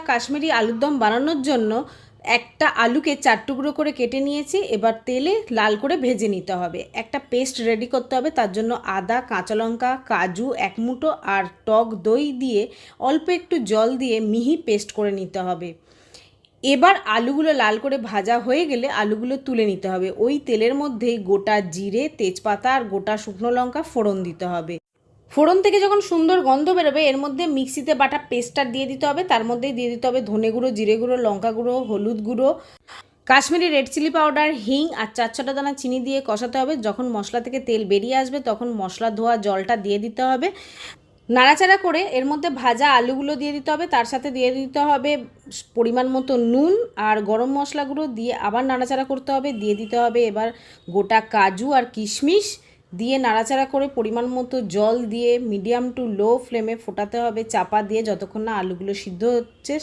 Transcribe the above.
কাশ্মীরি আলুর দম বানানোর জন্য একটা আলুকে 4 টুকরো করে কেটে নিয়েছি। এবার তেলে লাল করে ভেজে নিতে হবে। একটা পেস্ট রেডি করতে হবে, তার জন্য আদা, কাঁচা লঙ্কা, কাজু 1 মুঠো আর টক দই দিয়ে অল্প একটু জল দিয়ে মিহি পেস্ট করে নিতে হবে। এবার আলুগুলো লাল করে ভাজা হয়ে গেলে আলুগুলো তুলে নিতে হবে। ওই তেলের মধ্যেই গোটা জিরে, তেজপাতা আর গোটা শুকনো লঙ্কা ফোড়ন দিতে হবে। ফোড়ন থেকে যখন সুন্দর গন্ধ বেরোবে এর মধ্যে মিক্সিতে বাটা পেস্টটা দিয়ে দিতে হবে। তার মধ্যেই দিয়ে দিতে হবে ধনে গুঁড়ো, জিরে গুঁড়ো, লঙ্কা গুঁড়ো, হলুদ গুঁড়ো, কাশ্মীরি রেড চিলি পাউডার, হিং আর 4-6টা দানা চিনি দিয়ে কষাতে হবে। যখন মশলা থেকে তেল বেরিয়ে আসবে তখন মশলা ধোয়া জলটা দিয়ে দিতে হবে। নাড়াচাড়া করে এর মধ্যে ভাজা আলুগুলো দিয়ে দিতে হবে। তার সাথে দিয়ে দিতে হবে পরিমাণ মতো নুন আর গরম মশলাগুলো দিয়ে আবার নাড়াচাড়া করতে হবে। দিয়ে দিতে হবে এবার গোটা কাজু আর কিশমিশ দিয়ে নাড়াচাড়া করে পরিমাণ মতো জল দিয়ে মিডিয়াম টু লো ফ্লেমে ফোটাতে হবে চাপা দিয়ে, যতক্ষণ না আলুগুলো সিদ্ধ হচ্ছে।